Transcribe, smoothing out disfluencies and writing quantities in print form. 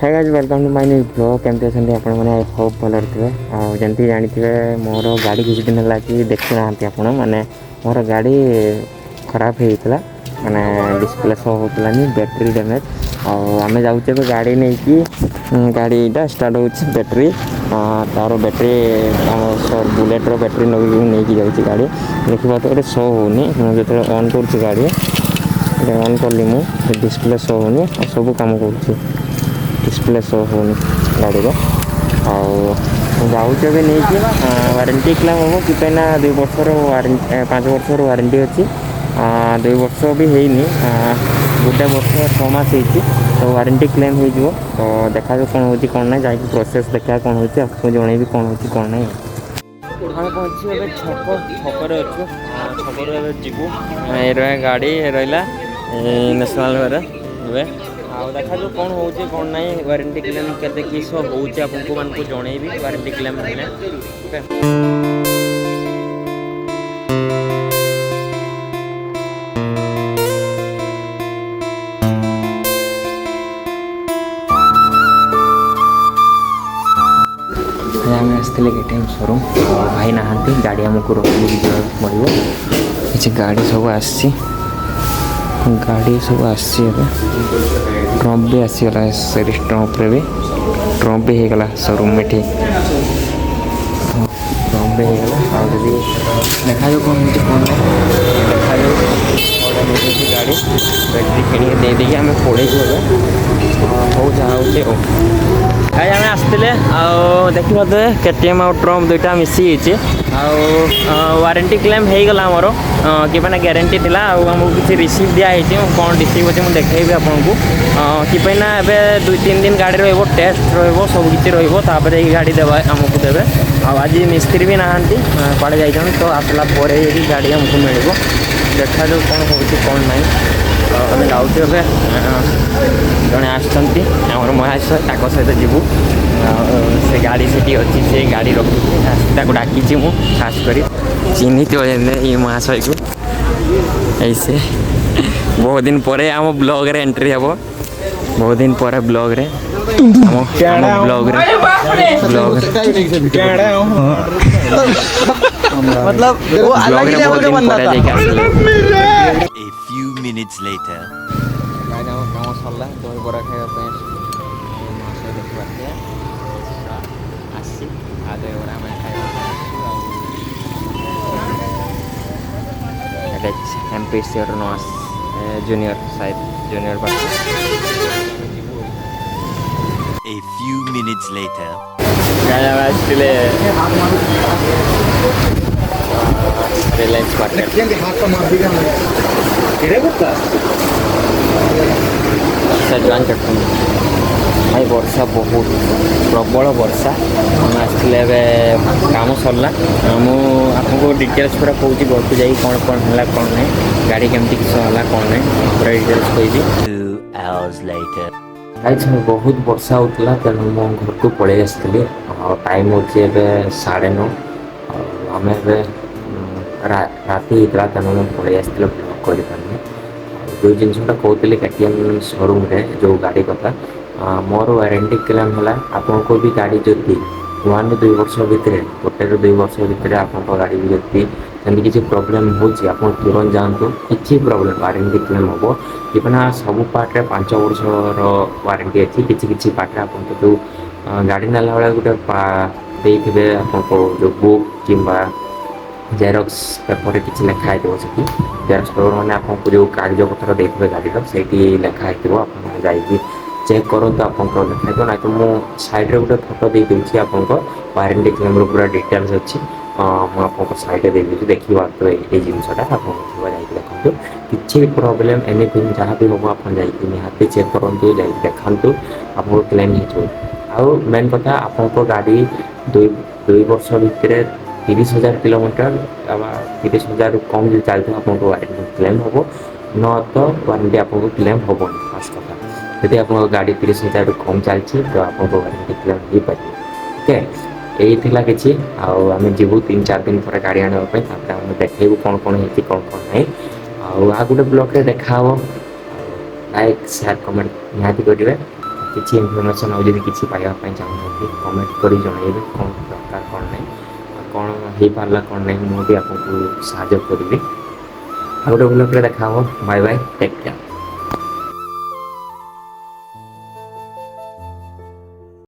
Hi guys, welcome to my new blog. केमती अच्छे आपण मैंने आई होप भलर थे। जमी जानते मोर गाड़ी किसी दिन है कि देखी ना आपण मैंने मोर गाड़ी खराब होता माने डिस्प्ले शो होता बैटेरी डैमेज। आम जाऊे गाड़ी नहीं कि गाड़ीटा स्टार्ट हो बैटेरी तार बैटेरी बुलेट्र बैटेरी नहीं जाऊँगी गाड़ी देखा तो ये शो होनी मुझे ऑन कर गाड़ी ऑन कली मुझे डिस्प्ले शो होनी सब कम कर डिस्प्ले शो होनी गाड़ी को जाऊे भी नहीं कि वारंटी क्लेम हम कि 2 वर्षर वारंटी 5 वर्षर वारंटी अच्छी 2 वर्ष भी होनी गोटे वर्ष 6 मास होती तो वारंटी क्लेम हो तो देखा कौन हो कौन ना जा प्रोसेस देखा कौन हो आपको जनइबी कौन हो कौन ना आम पहुँची ए छक अच्छु छक जीवु ये गाड़ी रहा नेशनल हाईवे देखा जो कौन हो कौन ना वारंटी क्लेम के किस हो मान को जनइबी वारंटी क्लेम है आम आसते केटीएम शोरूम भाई नहांती गाड़ी आमको रखी पड़ो किसी गाड़ी सब आसी गाड़ी सब आसी ट्रम्प भी आसीगला सीरीज ट्रम्प भी ट्रम्प भी होगला शोरूम में ठीक ट्रम्प भी होगला आदि देखा कौन हो कौन देखा गाड़ी बैटरी किणी दे देगी आम पड़े हो जहाँ हो भाई आम आसते देखी पाते केटीएम आउ ट्रम्प दुईटा मिसी वारंटी क्लेम हो गला आमर कि मैंने ग्यारंटी थी आमको किसी रिसीव दिखाई कौन रिसीव अच्छे मुझे देखी आपको कि ना ए 2-3 दिन गाड़ी रो टेस्ट रबकि रही गाड़ी देवा आमको देवे आज मिस्त्री भी नहांती कड़े जाइए तो आसला गाड़ी आमको मिल देखा जो कौन हो कौन ना आम जाऊँ जड़े आमर महाशय सहित जीवु से गाड़ी से अच्छी से गाड़ी रखी डाकी मुझे खास कर चिन्ह तो ये महाशय को ऐसे बहुत दिन पर आम ब्लॉग रे एंट्री हम बहुत दिन पर ब्लॉग रे ब्लॉग मतलब वो अलग लेवल का बंदा था। A few minutes later काम सरला दही बरा खाइबा महाशय देखते आसी दही बरा एमपीसी नॉस जूनियर शायद junior a few minutes later Reliance Schezwan chutney भाई वर्षा बहुत प्रबल वर्षा आम आसते काम सरला मुझे डिटेल्स पूरा कहूँ घर को जाइए कौन कौन है कौन ना गाड़ी केमती किस है कौन ना पूरा डिटेल्स कह 2 hours later बहुत वर्षा होता तेणु मो घर को पलि आसती टाइम हो 9:30 आम राति होता तेणु मुझे पलि आसती ब्लॉग कर जो जिनसा कहते केटीएम शोरूम रे जो गाड़ी कथा मोर वारंटी क्लेम है आपको भी गाड़ी जदि 1-2 वर्ष भितर 1-2 वर्ष भितर आप गाड़ी भी जदि सेमती किसी प्रोब्लेम हो तुरंत जातु किसी प्रोब्लेम वारंटी क्लेम हम कि सब पार्टे 5 वर्ष वारंटी अच्छी किसी पार्टे आप जो गाड़ी नाला बेला गोटे देते आपको जो बुक कि जेरक्स पेपर किसी लिखाई से जेरक्स पेपर मैंने आपको जो कागज पत्र देखते गाड़ी से लिखाई आप चेक करूँ आपको लिखाई ना तो मुझे सैड्रे गोटे फोटो दे दूसरी आपको वारंटी क्लेम पूरा डिटेल्स अच्छी मुझे सैड्रे दे दूसरी देखा तो ये जिनसा आपको देखो किसी भी प्रोब्लेम एनीथिंग जहाँ भी हम आप निहाती चेक करूँ देखु आपको क्लेम हो मेन कथा आपको गाड़ी 2 वर्ष भितर 30,000 किलोमीटर 30,000 कम जो चलता आपको वारंटी क्लेम हम न तो वारंटी आपको क्लेम हम फास्ट कथा यदि आप गाड़ी 30,000 कम चलती तो आपको वारंटी क्लेम हो पाए ओके यही कि आम जीवु 3-4 दिन पर गाड़ी आने देखू कौन कौन है कौन कौन ना आ गोटे ब्लॉग रे देखा लाइक शेयर कमेंट निहाती करेंगे। କିଛି ଇନଫର୍ମେସନ୍ ଆଉ ଯଦି କିଛି ପାଇବା ପାଇଁ ଚାହୁଁଛନ୍ତି କମେଣ୍ଟ କରି ଜଣାଇବେ କ'ଣ ଦରକାର କ'ଣ ନାହିଁ ଆଉ କ'ଣ ହେଇପାରିଲା କ'ଣ ନାହିଁ ମୁଁ ବି ଆପଣଙ୍କୁ ସାହାଯ୍ୟ କରିବି। ଆଉ ଗୋଟେ ଭଲ ଦେଖା ହେବ। Bye bye, take care.